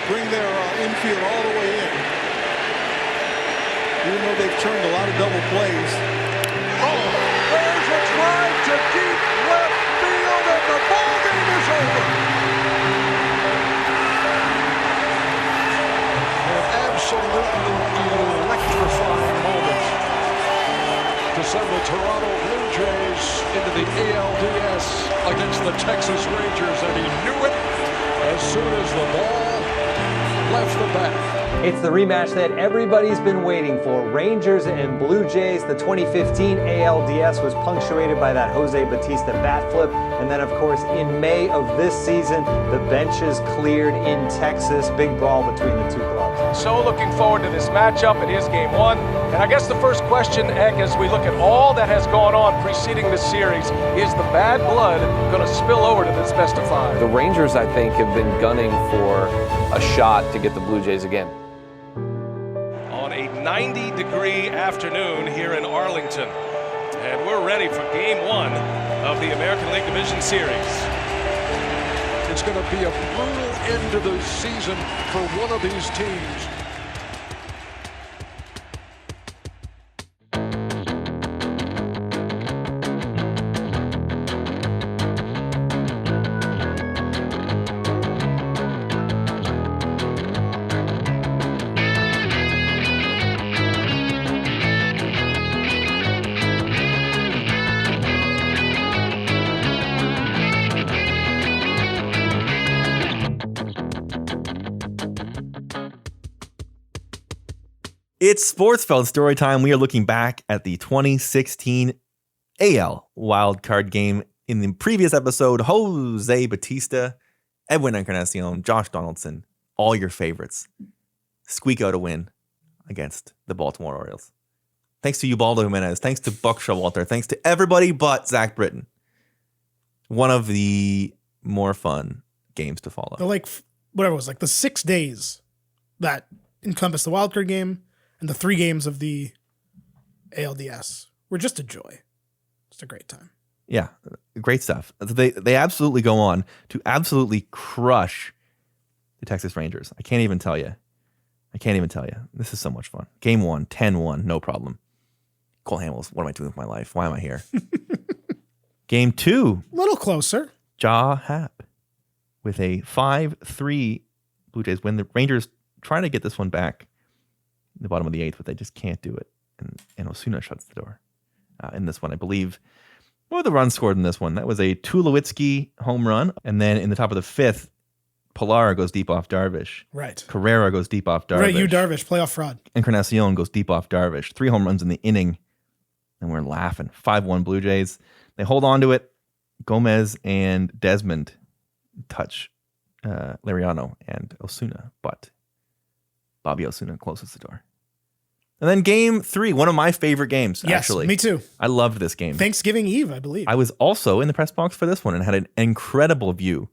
bring their infield all the way in. Even though they've turned a lot of double plays. Oh, there's a drive to deep left field, and the ball game is over. An absolutely electrifying moment to send the Toronto Blue Jays into the ALDS against the Texas Rangers, and he knew it as soon as the ball left the bat. It's the rematch that everybody's been waiting for. Rangers and Blue Jays. The 2015 ALDS was punctuated by that Jose Bautista bat flip. And then, of course, in May of this season, the benches cleared in Texas. Big brawl between the two clubs. So looking forward to this matchup. It is game one. And I guess the first question, Eck, as we look at all that has gone on preceding this series, is the bad blood going to spill over to this best of five? The Rangers, I think, have been gunning for a shot to get the Blue Jays again. On a 90-degree afternoon here in Arlington. And we're ready for game one of the American League Division Series. It's going to be a brutal end to the season for one of these teams. It's Sportsfeld Storytime. We are looking back at the 2016 AL Wildcard game. In the previous episode, Jose Bautista, Edwin Encarnacion, Josh Donaldson, all your favorites, squeak out a win against the Baltimore Orioles. Thanks to Ubaldo Jimenez. Thanks to Buck Showalter. Thanks to everybody but Zach Britton. One of the more fun games to follow. Whatever it was, the 6 days that encompassed the wildcard game and the 3 games of the ALDS were just a joy. Just a great time. Yeah, great stuff. They absolutely go on to absolutely crush the Texas Rangers. I can't even tell you. This is so much fun. Game 1, 10-1, no problem. Cole Hamels, what am I doing with my life? Why am I here? Game 2. A little closer. Jaw Happ with a 5-3 Blue Jays win. The Rangers trying to get this one back in the bottom of the 8th, but they just can't do it. And Osuna shuts the door in this one, I believe. What were the runs scored in this one? That was a Tulowitzki home run. And then in the top of the 5th, Pilar goes deep off Darvish. Right. Carrera goes deep off Darvish. Right, Darvish, playoff fraud. Encarnacion goes deep off Darvish. 3 home runs in the inning. And we're laughing. 5-1 Blue Jays. They hold on to it. Gomez and Desmond touch Liriano and Osuna, but Bobby Osuna closes the door. And then game 3, one of my favorite games, actually. Yes, me too. I loved this game. Thanksgiving Eve, I believe. I was also in the press box for this one and had an incredible view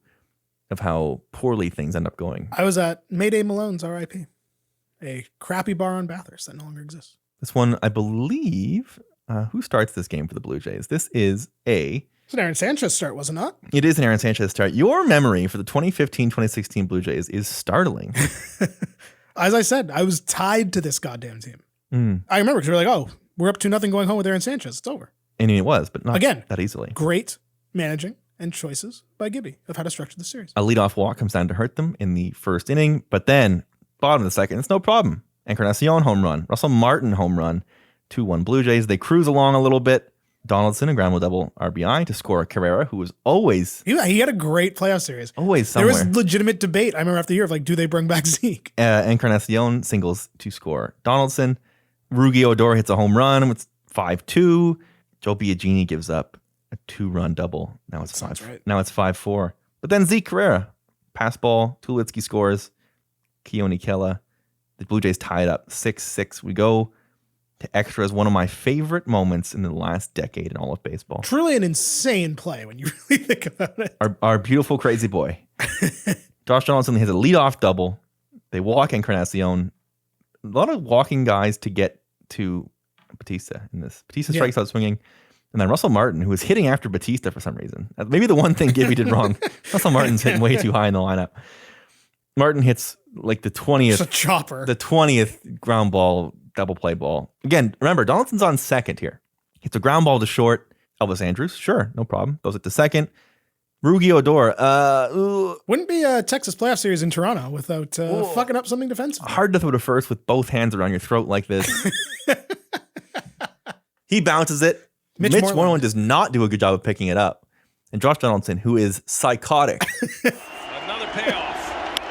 of how poorly things end up going. I was at Mayday Malone's RIP, a crappy bar on Bathurst that no longer exists. This one, I believe, who starts this game for the Blue Jays? This is It's an Aaron Sanchez start, was it not? It is an Aaron Sanchez start. Your memory for the 2015-2016 Blue Jays is startling. As I said, I was tied to this goddamn team. I remember because we were like, oh, we're up 2-0 going home with Aaron Sanchez. It's over. I mean, it was, but not again that easily. Great managing and choices by Gibby of how to structure the series. A leadoff walk comes down to hurt them in the first inning, but then bottom of the second, it's no problem. Encarnacion home run, Russell Martin home run, 2-1 Blue Jays. They cruise along a little bit. Donaldson and ground rule double RBI to score Carrera, who was always... He had a great playoff series. Always somewhere. There was legitimate debate, I remember after the year, of do they bring back Zeke? Encarnacion singles to score Donaldson. Rugi Odor hits a home run with 5-2. Joe Biagini gives up a 2-run double. Now it's 5. Right. Now it's 5-4. But then Zeke Carrera, pass ball, Tulowitzki scores, Keone Kela. The Blue Jays tie it up 6-6. We go to extras, one of my favorite moments in the last decade in all of baseball. Truly an insane play when you really think about it. Our beautiful crazy boy. Josh Donaldson has a leadoff double. They walk Encarnacion. A lot of walking guys to get to Bautista in this. Bautista strikes out swinging. And then Russell Martin, who was hitting after Bautista for some reason. Maybe the one thing Gibby did wrong. Russell Martin's hitting way too high in the lineup. Martin hits like the 20th. It's a chopper. The 20th ground ball, double play ball. Again, remember, Donaldson's on second here. Hits a ground ball to short. Elvis Andrews, sure, no problem. Goes it to second. Rugi Odor. Wouldn't be a Texas playoff series in Toronto without fucking up something defensive. Hard to throw to first with both hands around your throat like this. He bounces it. Mitch Moreland does not do a good job of picking it up. And Josh Donaldson, who is psychotic. Another payoff.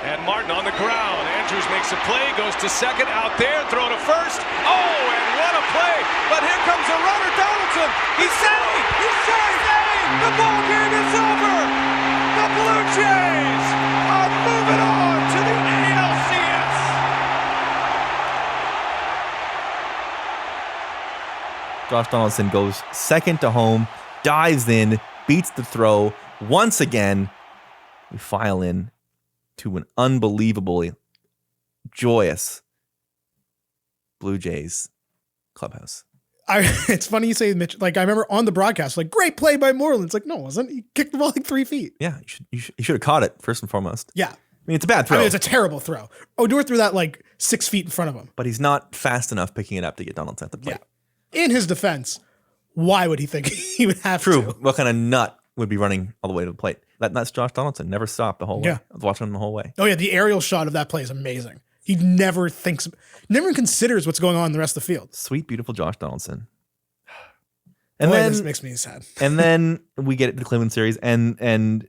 And Martin on the ground. Andrews makes a play, goes to second, out there, throw to first. Oh, and what a play. But here comes the runner, Donaldson. He's saved. He's saved. The ball game is over. The Blue Jays are moving on to the ALCS. Josh Donaldson goes second to home, dives in, beats the throw. Once again, we file in to an unbelievably joyous Blue Jays clubhouse. It's funny you say Mitch. Like, I remember on the broadcast, like, great play by Moreland. It's like, no, it wasn't. He kicked the ball like 3 feet. Yeah, you should have caught it first and foremost. Yeah. I mean, it's a bad throw. I mean, it's a terrible throw. Odor threw that like 6 feet in front of him. But he's not fast enough picking it up to get Donaldson at the plate. Yeah. In his defense, why would he think he would have True. to? What kind of nut would be running all the way to the plate? That's Josh Donaldson. Never stopped the whole way. Yeah. I was watching him the whole way. Oh, yeah. The aerial shot of that play is amazing. He never even considers what's going on in the rest of the field. Sweet, beautiful Josh Donaldson. And Boy, then this makes me sad. And then we get the Cleveland series, and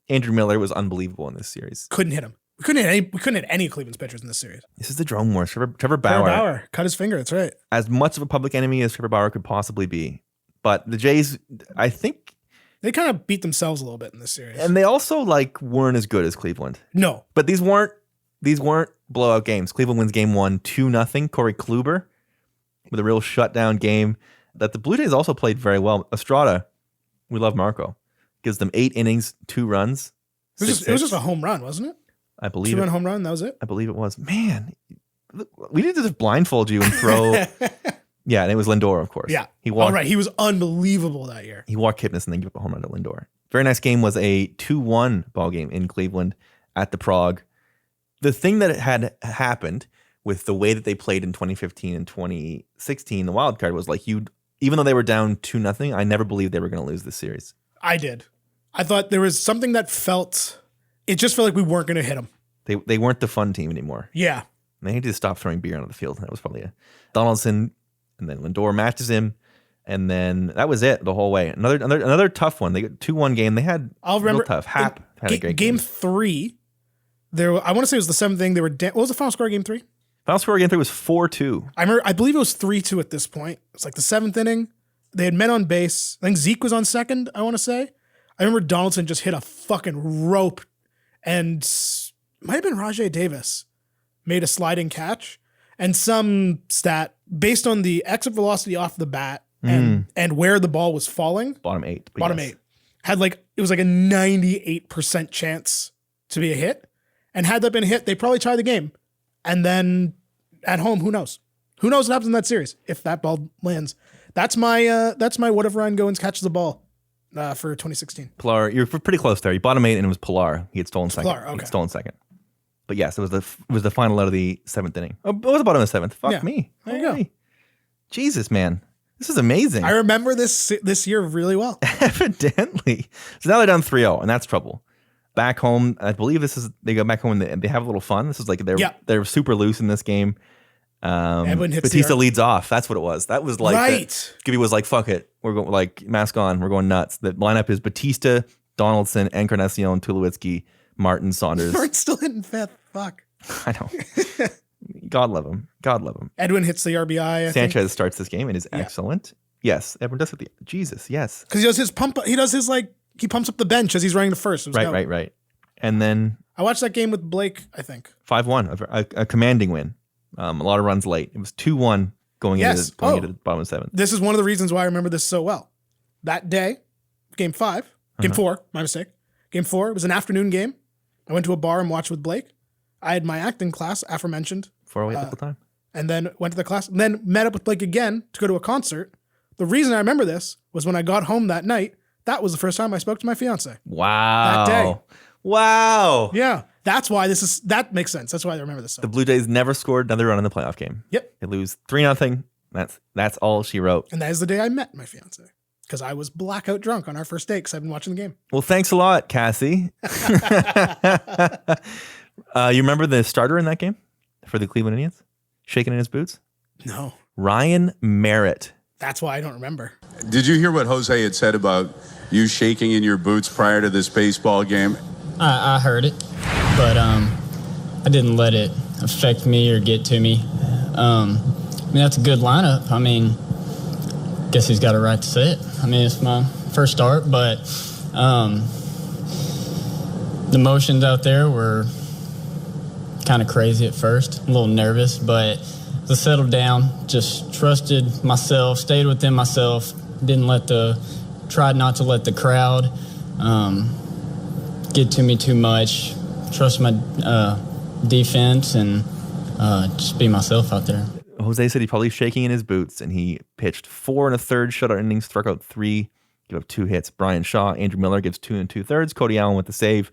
Andrew Miller was unbelievable in this series. Couldn't hit him. We couldn't hit any of Cleveland's pitchers in this series. This is the Drone Wars. Trevor Bauer. Trevor Bauer cut his finger. That's right. As much of a public enemy as Trevor Bauer could possibly be. But the Jays, I think, they kind of beat themselves a little bit in this series. and they also weren't as good as Cleveland. No. But these weren't blowout games. Cleveland wins game 1, 2-0. Corey Kluber with a real shutdown game that the Blue Jays also played very well. Estrada, we love Marco, gives them 8 innings, 2 runs. It was just a home run, wasn't it? I believe 2-run home run. That was it. I believe it was. Man, we need to just blindfold you and throw. Yeah, and it was Lindor, of course. Yeah. He walked. Oh, right. He was unbelievable that year. He walked Kipnis and then gave up a home run to Lindor. Very nice game was a 2-1 ball game in Cleveland at the Prague. The thing that had happened with the way that they played in 2015 and 2016, the wild card, was even though they were down 2-0, I never believed they were going to lose this series. I did. I thought there was something that it just felt like we weren't going to hit them. They weren't the fun team anymore. Yeah. They needed to stop throwing beer onto the field. That was probably a Donaldson, and then Lindor matches him, and then that was it the whole way. Another tough one. They got 2-1 game. They had real tough. Hap had a great game. Game 3. I want to say it was the 7th thing. What was the final score of game 3? Final score of game 3 was 4-2. I believe it was 3-2 at this point. It's like the 7th inning. They had men on base. I think Zeke was on second, I want to say. I remember Donaldson just hit a fucking rope, and might have been Rajai Davis made a sliding catch, and some stat based on the exit velocity off the bat and where the ball was falling. Bottom 8. Had it was like a 98% chance to be a hit. And had that been a hit, they probably tie the game. And then at home, who knows? Who knows what happens in that series if that ball lands? That's my what if Ryan Goins catches the ball for 2016. Pilar, you're pretty close there. You bottom 8, and it was Pilar. He had stolen second. Pilar, okay. He had stolen second. But yes, it was the final out of the 7th inning. Oh, it was the bottom of the 7th. Fuck me. There you go. Jesus, man. This is amazing. I remember this year really well. Evidently. So now they're down 3-0, and that's trouble. Back home, I believe they go back home and they have a little fun. This is they're super loose in this game. Edwin hits Batista leads off. That's what it was. That was right. Gibby was like, fuck it. We're going mask on. We're going nuts. The lineup is Batista, Donaldson, Encarnacion, Tulowitzki, Martin, Saunders. Martin's still hitting 5th. Fuck. I know. God love him. God love him. Edwin hits the RBI. Sanchez starts this game and is excellent. Yes. Edwin does hit Jesus. Yes. Because he does his pump. He does his he pumps up the bench as he's running to first. Right. And then I watched that game with Blake, I think. 5-1, a commanding win. A lot of runs late. It was 2-1 going into the bottom of 7th. This is one of the reasons why I remember this so well. That day, game 4, my mistake. Game 4, it was an afternoon game. I went to a bar and watched with Blake. I had my acting class, aforementioned. 408 at the time. And then went to the class, and then met up with Blake again to go to a concert. The reason I remember this was when I got home that night. That was the first time I spoke to my fiance. Wow. That day. Wow. Yeah. That's why that makes sense. That's why I remember this. So. The Blue Jays never scored another run in the playoff game. Yep. They lose 3-0. That's all she wrote. And that is the day I met my fiance because I was blackout drunk on our first date because I've been watching the game. Well, thanks a lot, Cassie. You remember the starter in that game for the Cleveland Indians? Shaking in his boots? No. Ryan Merritt. That's why I don't remember. Did you hear what Jose had said about you shaking in your boots prior to this baseball game? I heard it, but I didn't let it affect me or get to me. I mean, that's a good lineup. I mean, guess he's got a right to say it. I mean, it's my first start, but the emotions out there were kind of crazy at first, a little nervous, but as I settled down, just trusted myself, stayed within myself, tried not to let the crowd get to me too much, trust my defense, and just be myself out there. Jose said he's probably shaking in his boots, and he pitched 4 1/3 shutout innings, struck out 3, gave up 2 hits. Brian Shaw, Andrew Miller gives 2 2/3. Cody Allen with the save.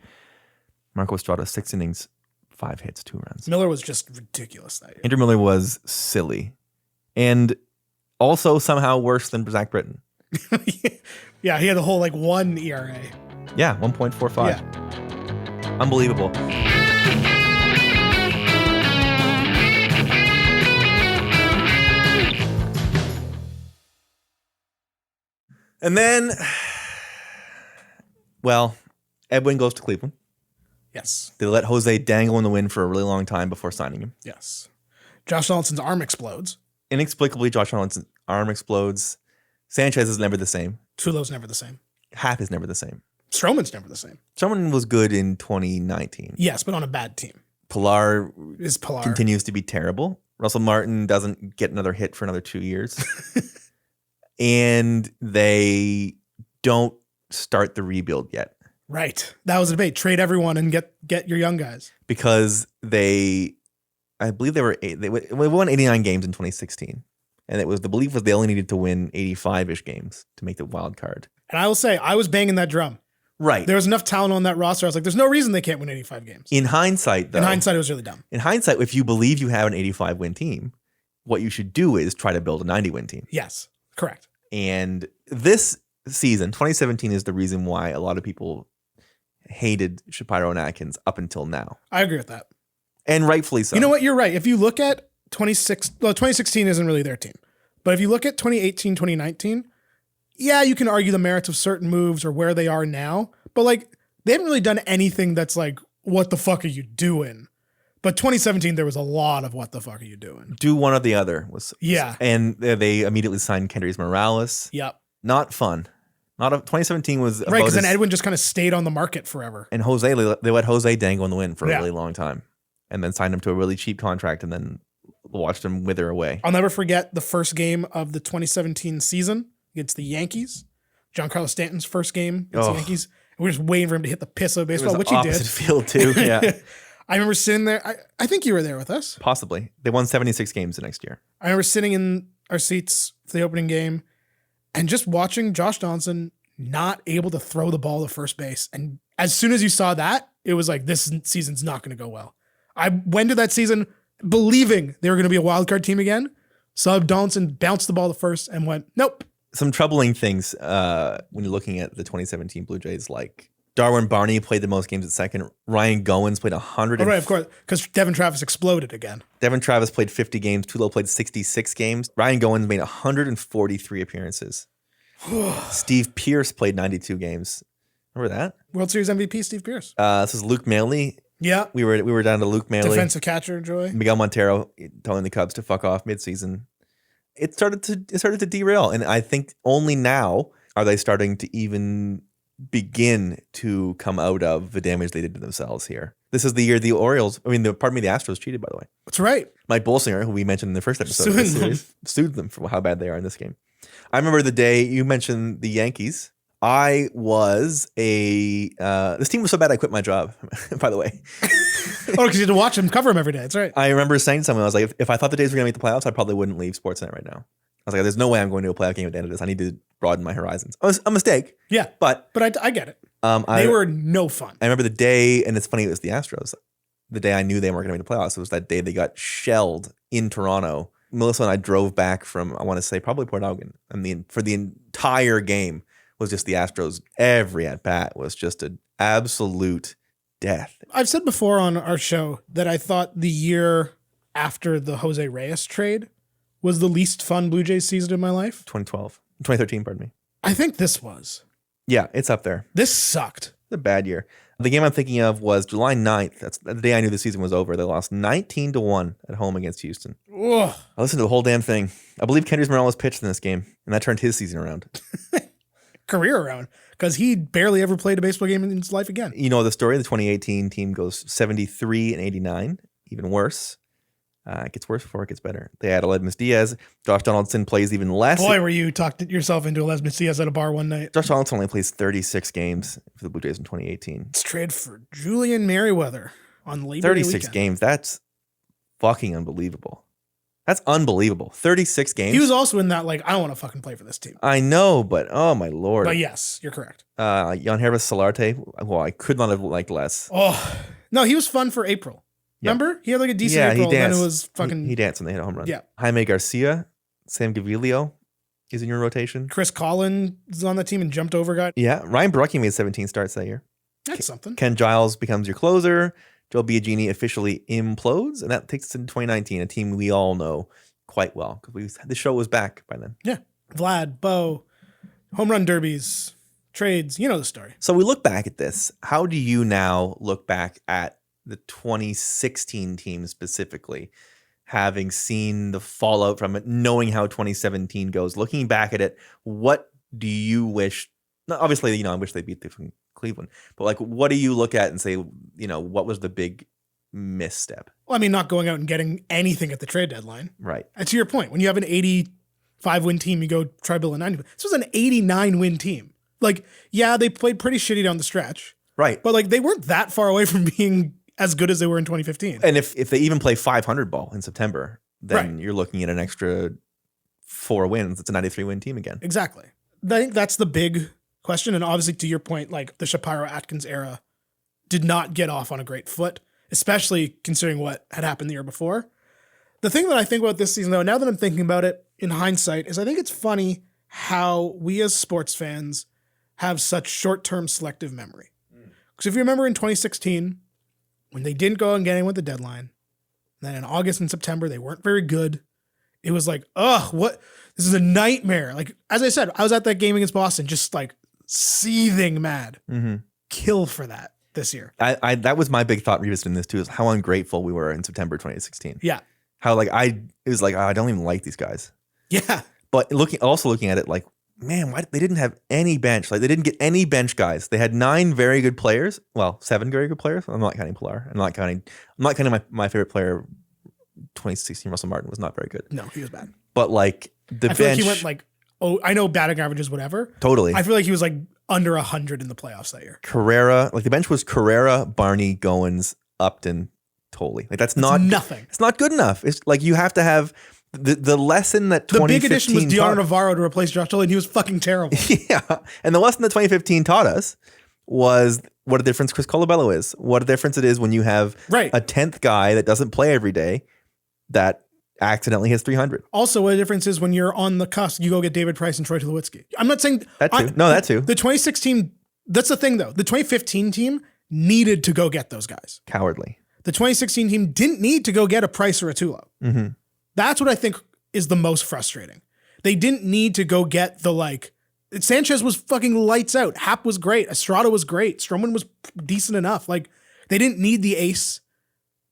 Marco Estrada, 6 innings, 5 hits, 2 runs. Miller was just ridiculous that year. Andrew Miller was silly, and also somehow worse than Zach Britton. Yeah, he had a whole 1 ERA. Yeah, 1.45. Yeah. Unbelievable. And then, well, Edwin goes to Cleveland. Yes. They let Jose dangle in the wind for a really long time before signing him. Yes. Josh Donaldson's arm explodes. Inexplicably, Josh Donaldson's arm explodes. Sanchez is never the same. Tulo's never the same. Happ is never the same. Stroman's never the same. Stroman was good in 2019. Yes, but on a bad team. Pilar Pilar. continues to be terrible. Russell Martin doesn't get another hit for another 2 years. And they don't start the rebuild yet. Right. That was a debate. Trade everyone and get your young guys. Because I believe they won 89 games in 2016. And the belief was they only needed to win 85-ish games to make the wild card. And I will say, I was banging that drum. Right. There was enough talent on that roster. I was like, there's no reason they can't win 85 games. In hindsight, though. In hindsight, it was really dumb. In hindsight, if you believe you have an 85-win team, what you should do is try to build a 90-win team. Yes, correct. And this season, 2017, is the reason why a lot of people hated Shapiro and Atkins up until now. I agree with that. And rightfully so. You know what? You're right. If you look at 2016 isn't really their team. But if you look at 2018, 2019, yeah, you can argue the merits of certain moves or where they are now. But they haven't really done anything that's what the fuck are you doing? But 2017, there was a lot of what the fuck are you doing? Do one or the other. Yeah. And they immediately signed Kendrys Morales. Yep. Not fun. 2017 was right, because then Edwin just kind of stayed on the market forever. And Jose, they let Jose dangle in the wind for a really long time, and then signed him to a really cheap contract, and then watched him wither away. I'll never forget the first game of the 2017 season against the Yankees. Giancarlo Stanton's first game against the Yankees. And we were just waiting for him to hit the piss of baseball, which he did. Opposite field too. Yeah. I remember sitting there. I think you were there with us. Possibly. They won 76 games the next year. I remember sitting in our seats for the opening game and just watching Josh Donaldson not able to throw the ball to first base. And as soon as you saw that, it was like, this season's not going to go well. I went to that season believing they were going to be a wild card team again. Sub Donaldson bounced the ball to first and went, nope. Some troubling things when you're looking at the 2017 Blue Jays, like Darwin Barney played the most games at second. Ryan Goins played 100. Oh, right, of course, because Devin Travis exploded again. Devin Travis played 50 games. Tulo played 66 games. Ryan Goins made 143 appearances. Steve Pearce played 92 games. Remember that? World Series MVP Steve Pearce. This is Luke Maley. Yeah. We were down to Luke Maley. Defensive catcher, Joy. Miguel Montero telling the Cubs to fuck off midseason. It started to derail, and I think only now are they starting to even begin to come out of the damage they did to themselves here. This is the year the Astros cheated, by the way. That's right. Mike Bolsinger, who we mentioned in the first episode of this series, sued them for how bad they are in this game. I remember the day you mentioned the Yankees. I was this team was so bad I quit my job, by the way. Oh, because you had to watch them, cover them every day. That's right. I remember saying to someone, I was like, if I thought the Jays were going to make the playoffs, I probably wouldn't leave Sportsnet right now. I was like, there's no way I'm going to a playoff game at the end of this. I need to broaden my horizons. A mistake. Yeah. But I get it. They were no fun. I remember the day, and it's funny, it was the Astros. The day I knew they weren't going to make the playoffs, it was that day they got shelled in Toronto. Melissa and I drove back from, I want to say, probably Port Elgin. And for the entire game was just the Astros. Every at-bat was just an absolute death. I've said before on our show that I thought the year after the Jose Reyes trade was the least fun Blue Jays season in my life. 2013, pardon me. I think this was. Yeah, it's up there. This sucked. It's a bad year. The game I'm thinking of was July 9th. That's the day I knew the season was over. They lost 19-1 at home against Houston. Ugh. I listened to the whole damn thing. I believe Kendrys Morales pitched in this game, and that turned his season around. Career around, because he barely ever played a baseball game in his life again. You know the story. The 2018 team goes 73-89. Even worse. It gets worse before it gets better. They add Aledmus Diaz. Josh Donaldson plays even less. Boy, were you talked yourself into Aledmus Diaz at a bar one night. Josh Donaldson only plays 36 games for the Blue Jays in 2018. Let's trade for Julian Merriweather on Labor Day 36 weekend. games. That's fucking unbelievable. That's unbelievable. 36 games. He was also in that, like, I don't want to fucking play for this team. I know, but oh my Lord. But yes, you're correct. Jan Hervis Solarte. Well, I could not have liked less. Oh, no, he was fun for April. Yeah. Remember? He had like a decent April, he danced. then it was fucking... He danced when they hit a home run. Yeah. Jaime Garcia, Sam Gaviglio is in your rotation. Chris Collins is on the team and jumped over guy. Yeah. Ryan Barucki made 17 starts that year. That's something. Ken Giles becomes your closer. Joe Biagini officially implodes, and that takes us into 2019, a team we all know quite well because the show was back by then. Yeah. Vlad, Bo, home run derbies, trades, you know the story. So we look back at this. How do you now look back at the 2016 team specifically, having seen the fallout from it, knowing how 2017 goes, looking back at it, what do you wish? Obviously, I wish they beat the from Cleveland, but like, what do you look at and say, what was the big misstep? Well, I mean, not going out and getting anything at the trade deadline. Right. And to your point, when you have an 85-win team, you go try building a 90. This was an 89-win team. Like, yeah, they played pretty shitty down the stretch. Right. But like, they weren't that far away from being as good as they were in 2015. And if they even play 500 ball in September, then Right. you're looking at an extra 4 wins. It's a 93-win team again. Exactly. I think that's the big question. And obviously, to your point, like the Shapiro-Atkins era did not get off on a great foot, especially considering what had happened the year before. The thing that I think about this season, though, now that I'm thinking about it in hindsight, is I think it's funny how we as sports fans have such short-term selective memory. Because if you remember in 2016, when they didn't go and get anyone at the deadline, then in August and September, they weren't very good. It was like, what? This is a nightmare. Like, as I said, I was at that game against Boston, just like seething mad. Mm-hmm. Kill for that this year. I that was my big thought revisiting this too, is how ungrateful we were in September 2016. Yeah. How it was like, I don't even like these guys. Yeah. But looking at it, like, man, why they didn't have any bench? Like, they didn't get any bench guys. They had 9 very good players. Well, 7 very good players. I'm not counting Pilar. I'm not counting my favorite player. 2016 Russell Martin was not very good. No, he was bad. But like the I feel bench, like he went like, I know batting averages, whatever. Totally. I feel like he was like under 100 in the playoffs that year. Carrera, like the bench was Carrera, Barney, Goins, Upton, Tolley. Like that's not nothing. It's not good enough. It's like you have to have the lesson that 2015 the big addition was Deanna taught, Navarro to replace Josh Tolley, and he was fucking terrible. Yeah, and the lesson that 2015 taught us was what a difference Chris Colabello is. What a difference it is when you have a 10th guy that doesn't play every day that accidentally hits 300. Also, what the difference is when you're on the cusp, you go get David Price and Troy Tulowitzki. I'm not saying that too. That too. The 2016, that's the thing though. The 2015 team needed to go get those guys. Cowardly. The 2016 team didn't need to go get a Price or a Tulo. Mm-hmm. That's what I think is the most frustrating. They didn't need to go get the Sanchez was fucking lights out. Happ was great. Estrada was great. Stroman was decent enough. Like, they didn't need the ace.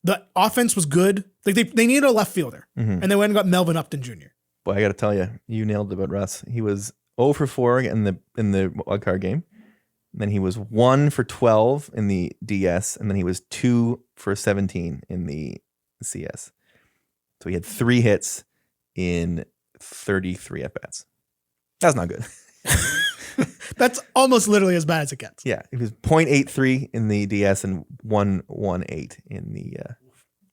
The offense was good. Like, they needed a left fielder. Mm-hmm. And they went and got Melvin Upton Jr. Boy, I got to tell you, you nailed it about Russ. He was 0 for 4 in the wildcard game. Then he was 1 for 12 in the DS. And then he was 2 for 17 in the CS. So he had 3 hits in 33 at-bats. That's not good. That's almost literally as bad as it gets. Yeah, it was 0.83 in the DS and 1.18 in the.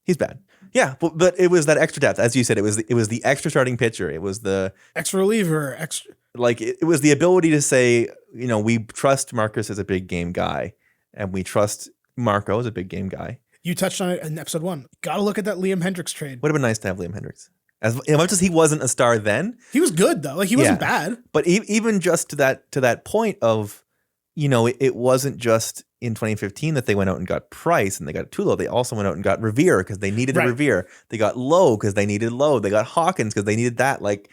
He's bad. Yeah, but it was that extra depth, as you said. It was the extra starting pitcher. It was the extra reliever. Extra. Like it was the ability to say, we trust Marcus as a big game guy, and we trust Marco as a big game guy. You touched on it in episode 1. Got to look at that Liam Hendricks trade. Would have been nice to have Liam Hendricks. As much as he wasn't a star then, he was good though. Like he wasn't bad. But even just to that point of, it wasn't just in 2015 that they went out and got Price and they got Tulo. They also went out and got Revere because they needed a Revere. They got Lowe because they needed Lowe. They got Hawkins because they needed that. Like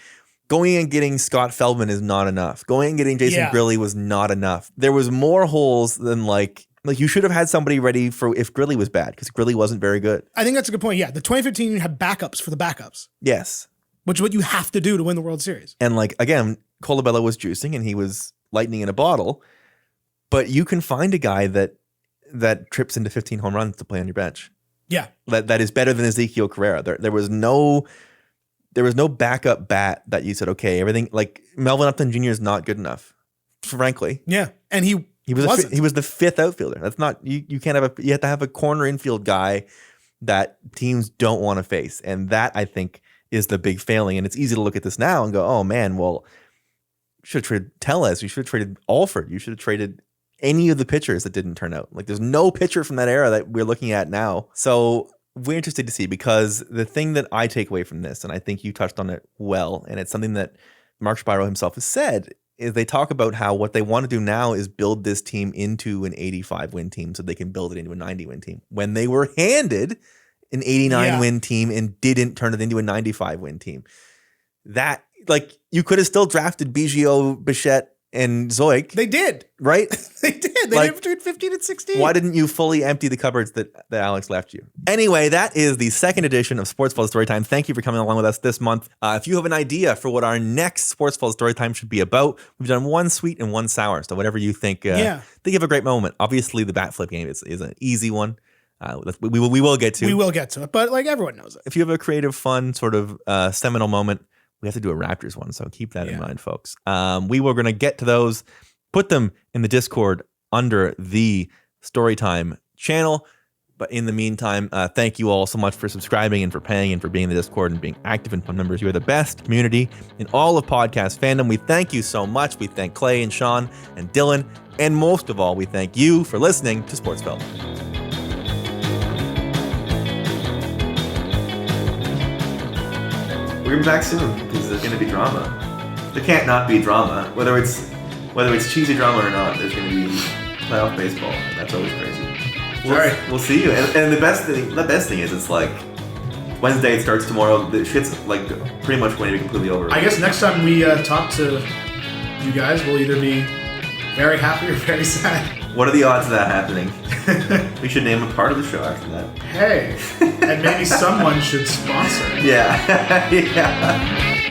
going and getting Scott Feldman is not enough. Going and getting Jason Grilli was not enough. There was more holes than like you should have had somebody ready for if Grilli was bad because Grilli wasn't very good. I think that's a good point. Yeah, the 2015 you had backups for the backups. Yes. Which is what you have to do to win the World Series. And like, again, Colabello was juicing and he was lightning in a bottle. But you can find a guy that trips into 15 home runs to play on your bench. Yeah. That is better than Ezekiel Carrera. There was no backup bat that you said, okay, everything like Melvin Upton Jr. is not good enough, frankly. Yeah. And he was the fifth outfielder. That's not you can't have you have to have a corner infield guy that teams don't want to face. And that I think is the big failing. And it's easy to look at this now and go, oh man, well, you should have traded Tellez. You should have traded Alford. You should have traded any of the pitchers that didn't turn out. Like there's no pitcher from that era that we're looking at now. So we're interested to see because the thing that I take away from this, and I think you touched on it well, and it's something that Mark Spiro himself has said, is they talk about how what they want to do now is build this team into an 85 win team so they can build it into a 90 win team. When they were handed an 89 win team and didn't turn it into a 95 win team. That like you could have still drafted Biggio, Bichette, and Zoik. They did. Right? They did. They did between 15 and 16. Why didn't you fully empty the cupboards that Alex left you? Anyway, that is the second edition of Sportsfeld Storytime. Thank you for coming along with us this month. If you have an idea for what our next Sportsfeld Storytime should be about, we've done one sweet and one sour. So whatever you think, think of a great moment. Obviously, the bat flip game is an easy one. We will get to. We will get to it, but like everyone knows it. If you have a creative, fun sort of seminal moment, we have to do a Raptors one, so keep that in mind, folks. We were going to get to those, put them in the Discord under the Storytime channel. But in the meantime, thank you all so much for subscribing and for paying and for being in the Discord and being active and fun members. You are the best community in all of podcast fandom. We thank you so much. We thank Clay and Sean and Dylan. And most of all, we thank you for listening to Sportsfeld. We're going to be back soon because there's going to be drama. There can't not be drama. Whether it's cheesy drama or not, there's going to be playoff baseball. And that's always crazy. We'll see you. And the best thing is it's like Wednesday, it starts tomorrow. The shit's like pretty much going to be completely over. I guess next time we talk to you guys, we'll either be very happy or very sad. What are the odds of that happening? We should name a part of the show after that. Hey, and maybe someone should sponsor it. Yeah. Yeah.